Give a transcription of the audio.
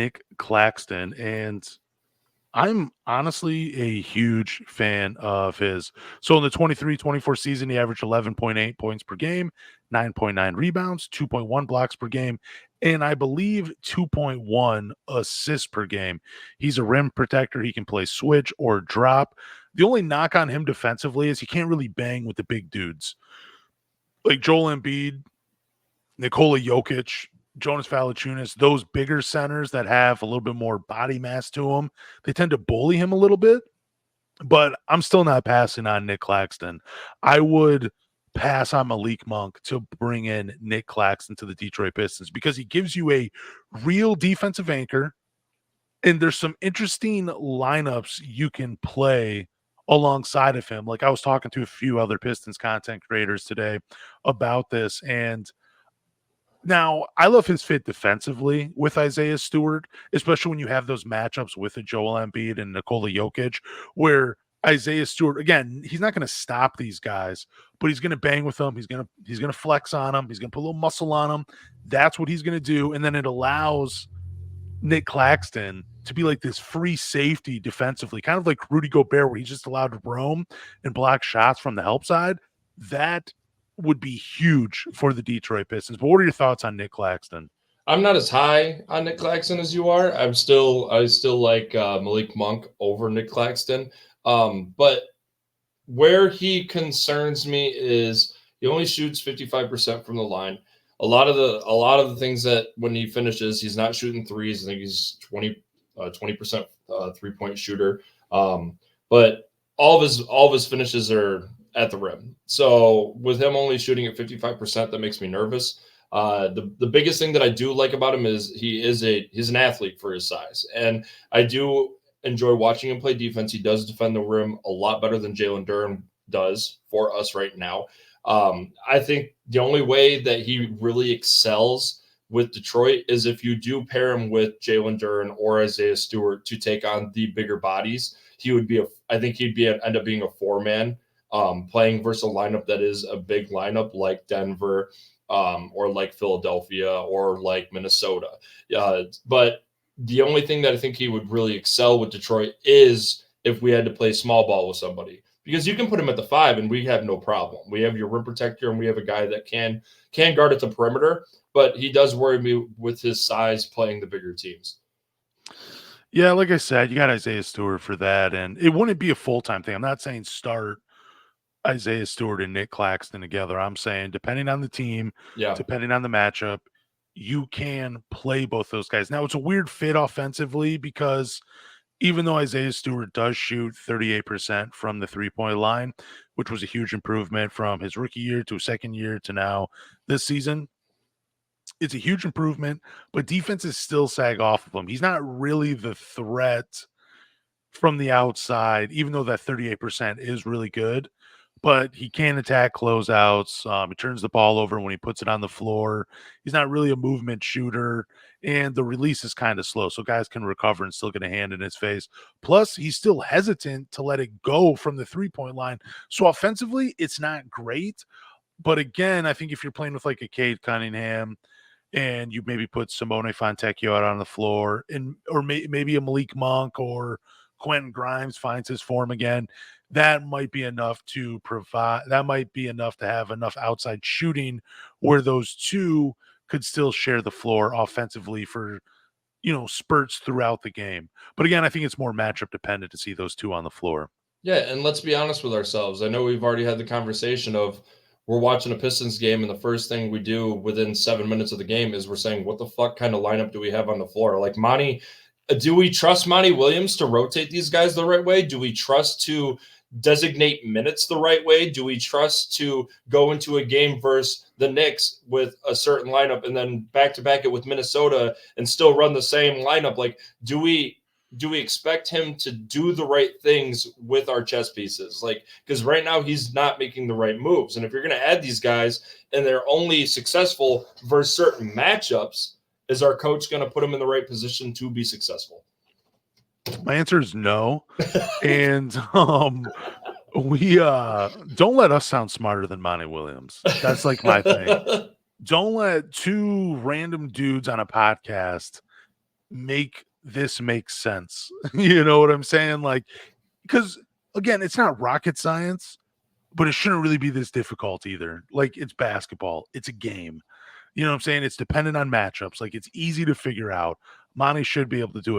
Nic Claxton, and I'm honestly a huge fan of his. So in the 23-24 season, he averaged 11.8 points per game, 9.9 rebounds, 2.1 blocks per game, and I believe 2.1 assists per game. He's a rim protector. He can play switch or drop. The only knock on him defensively is he can't really bang with the big dudes like Joel Embiid, Nikola Jokic, Jonas Valanciunas, those bigger centers that have a little bit more body mass to them. They tend to bully him a little bit, but I'm still not passing on Nic Claxton. I would pass on Malik Monk to bring in Nic Claxton to the Detroit Pistons because he gives you a real defensive anchor, and there's some interesting lineups you can play alongside of him. Like I was talking to a few other Pistons content creators today about this, and now, I love his fit defensively with Isaiah Stewart, especially when you have those matchups with a Joel Embiid and Nikola Jokic, where Isaiah Stewart, again, he's not going to stop these guys, but he's going to bang with them. He's going to flex on them. He's going to put a little muscle on them. That's what he's going to do, and then it allows Nic Claxton to be like this free safety defensively, kind of like Rudy Gobert, where he's just allowed to roam and block shots from the help side. That would be huge for the Detroit Pistons. But what are your thoughts on Nic Claxton? I'm not as high on Nic Claxton as you are. I still like Malik Monk over Nic Claxton. But where he concerns me is he only shoots 55% from the line. A lot of the things that when he finishes, he's not shooting threes. I think he's 20% 3-point shooter. But all of his finishes are at the rim. So with him only shooting at 55%, that makes me nervous. The biggest thing that I do like about him is he's an athlete for his size, and I do enjoy watching him play defense. He does defend the rim a lot better than Jalen Duren does for us right now. I think the only way that he really excels with Detroit is if you do pair him with Jalen Duren or Isaiah Stewart to take on the bigger bodies. I think end up being a 4-man, playing versus a lineup that is a big lineup like Denver, or like Philadelphia or like Minnesota. But the only thing that I think he would really excel with Detroit is if we had to play small ball with somebody, because you can put him at the 5 and we have no problem. We have your rim protector and we have a guy that can guard at the perimeter, but he does worry me with his size playing the bigger teams. Yeah, like I said, you got Isaiah Stewart for that, and it wouldn't be a full-time thing. I'm not saying start Isaiah Stewart and Nic Claxton together. I'm saying depending on the team, Yeah. depending on the matchup, you can play both those guys. Now, it's a weird fit offensively because even though Isaiah Stewart does shoot 38% from the three-point line, which was a huge improvement from his rookie year to second year to now this season, it's a huge improvement, but defenses still sag off of him. He's not really the threat from the outside, even though that 38% is really good. But he can attack closeouts. He turns the ball over when he puts it on the floor. He's not really a movement shooter, and the release is kind of slow, so guys can recover and still get a hand in his face. Plus, he's still hesitant to let it go from the three-point line. So offensively, it's not great. But again, I think if you're playing with like a Cade Cunningham and you maybe put Simone Fontecchio out on the floor, and or maybe a Malik Monk or Quentin Grimes finds his form again, that might be enough to provide. That might be enough to have enough outside shooting where those two could still share the floor offensively for spurts throughout the game. But again, I think it's more matchup dependent to see those two on the floor. Yeah, and let's be honest with ourselves. I know we've already had the conversation of we're watching a Pistons game, and the first thing we do within 7 minutes of the game is we're saying, what the fuck kind of lineup do we have on the floor? Like, do we trust Monty Williams to rotate these guys the right way? Do we trust to designate minutes the right way? Do we trust to go into a game versus the Knicks with a certain lineup and then back to back it with Minnesota and still run the same lineup? Like, do we expect him to do the right things with our chess pieces? Like, because right now he's not making the right moves. And if you're going to add these guys and they're only successful versus certain matchups, is our coach going to put him in the right position to be successful? My answer is no. And we don't let us sound smarter than Monty Williams. That's like my thing. Don't let two random dudes on a podcast make this make sense. You know what I'm saying? Like, because again, it's not rocket science, but it shouldn't really be this difficult either. Like, it's basketball, it's a game. You know what I'm saying? It's dependent on matchups. Like, it's easy to figure out. Monty should be able to do it.